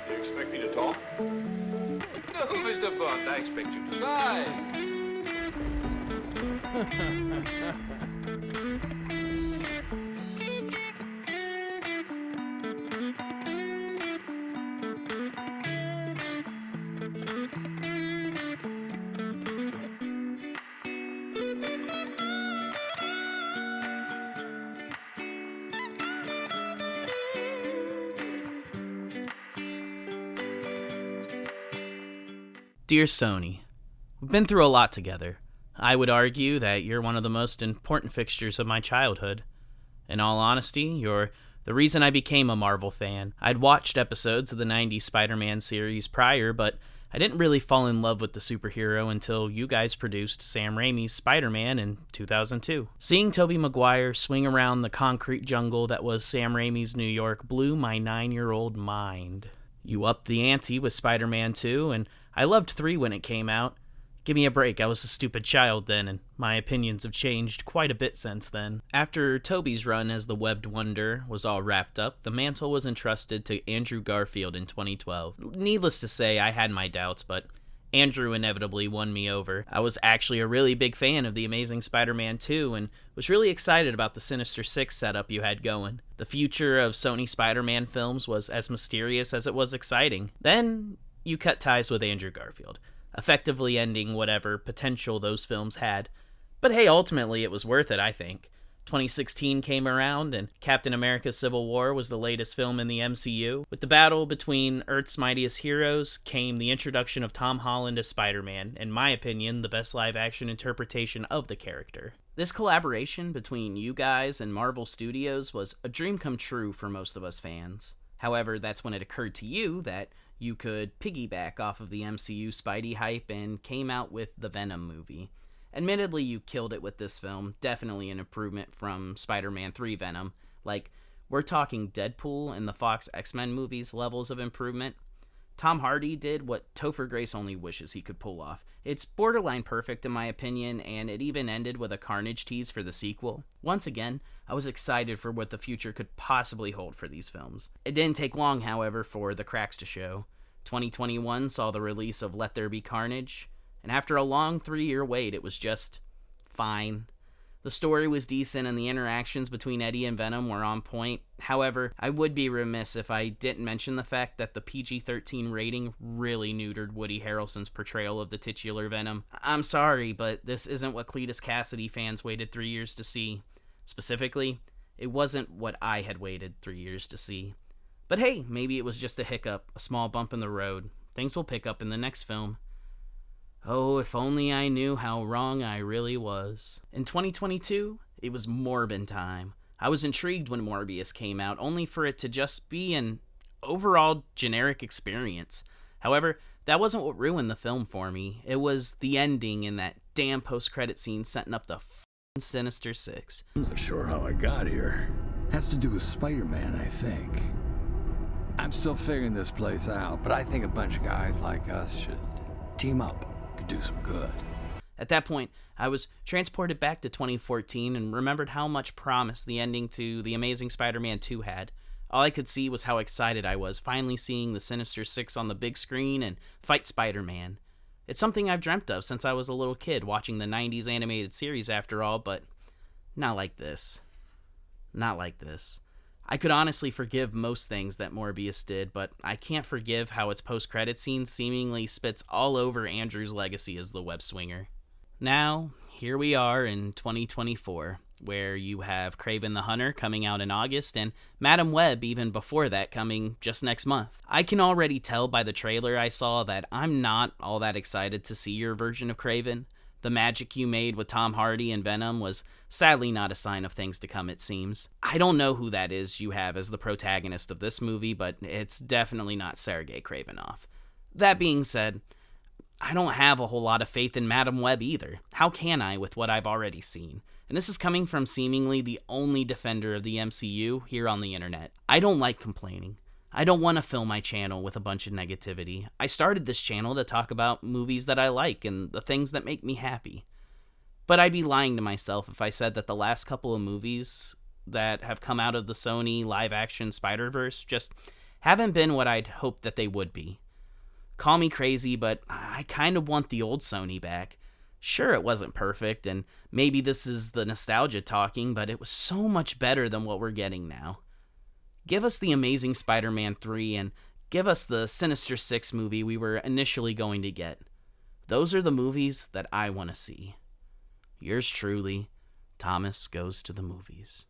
You expect me to talk? No, Mr. Bond, I expect you to die. Dear Sony, we've been through a lot together. I would argue that you're one of the most important fixtures of my childhood. In all honesty, you're the reason I became a Marvel fan. I'd watched episodes of the 90s Spider-Man series prior, but I didn't really fall in love with the superhero until you guys produced Sam Raimi's Spider-Man in 2002. Seeing Tobey Maguire swing around the concrete jungle that was Sam Raimi's New York blew my 9-year-old mind. You upped the ante with Spider-Man 2, and I loved 3 when it came out. Give me a break, I was a stupid child then, and my opinions have changed quite a bit since then. After Tobey's run as the Webbed Wonder was all wrapped up, the mantle was entrusted to Andrew Garfield in 2012. Needless to say, I had my doubts, but Andrew inevitably won me over. I was actually a really big fan of The Amazing Spider-Man 2 and was really excited about the Sinister Six setup you had going. The future of Sony Spider-Man films was as mysterious as it was exciting. Then you cut ties with Andrew Garfield, effectively ending whatever potential those films had. But hey, ultimately it was worth it, I think. 2016 came around, and Captain America Civil War was the latest film in the MCU. With the battle between Earth's mightiest heroes came the introduction of Tom Holland as Spider-Man, in my opinion, the best live-action interpretation of the character. This collaboration between you guys and Marvel Studios was a dream come true for most of us fans. However, that's when it occurred to you that you could piggyback off of the MCU Spidey hype and came out with the Venom movie. Admittedly, you killed it with this film, definitely an improvement from Spider-Man 3 Venom. Like, we're talking Deadpool and the Fox X-Men movies levels of improvement. Tom Hardy did what Topher Grace only wishes he could pull off. It's borderline perfect in my opinion, and it even ended with a Carnage tease for the sequel. Once again, I was excited for what the future could possibly hold for these films. It didn't take long, however, for the cracks to show. 2021 saw the release of Let There Be Carnage, and after a long 3-year wait, it was just fine. The story was decent and the interactions between Eddie and Venom were on point. However, I would be remiss if I didn't mention the fact that the PG-13 rating really neutered Woody Harrelson's portrayal of the titular Venom. I'm sorry, but this isn't what Cletus Cassidy fans waited 3 years to see. Specifically, it wasn't what I had waited 3 years to see. But hey, maybe it was just a hiccup, a small bump in the road. Things will pick up in the next film. Oh, if only I knew how wrong I really was. In 2022, it was Morbin time. I was intrigued when Morbius came out, only for it to just be an overall generic experience. However, that wasn't what ruined the film for me. It was the ending and that damn post-credit scene setting up the Sinister Six. I'm not sure how I got here. Has to do with Spider-Man, I think. I'm still figuring this place out, but I think a bunch of guys like us should team up. Could do some good. At that point, I was transported back to 2014 and remembered how much promise the ending to The Amazing Spider-Man 2 had. All I could see was how excited I was finally seeing the Sinister Six on the big screen and fight Spider-Man. It's something I've dreamt of since I was a little kid watching the 90s animated series after all, but not like this. Not like this. I could honestly forgive most things that Morbius did, but I can't forgive how its post-credit scene seemingly spits all over Andrew's legacy as the web swinger. Now, here we are in 2024, where you have Kraven the Hunter coming out in August, and Madam Web even before that coming just next month. I can already tell by the trailer I saw that I'm not all that excited to see your version of Kraven. The magic you made with Tom Hardy and Venom was sadly not a sign of things to come, it seems. I don't know who that is you have as the protagonist of this movie, but it's definitely not Sergei Kravinoff. That being said, I don't have a whole lot of faith in Madam Web either. How can I with what I've already seen? And this is coming from seemingly the only defender of the MCU here on the internet. I don't like complaining. I don't want to fill my channel with a bunch of negativity. I started this channel to talk about movies that I like and the things that make me happy. But I'd be lying to myself if I said that the last couple of movies that have come out of the Sony live-action Spider-Verse just haven't been what I'd hoped that they would be. Call me crazy, but I kind of want the old Sony back. Sure, it wasn't perfect, and maybe this is the nostalgia talking, but it was so much better than what we're getting now. Give us the Amazing Spider-Man 3, and give us the Sinister Six movie we were initially going to get. Those are the movies that I want to see. Yours truly, Thomas Goes to the Movies.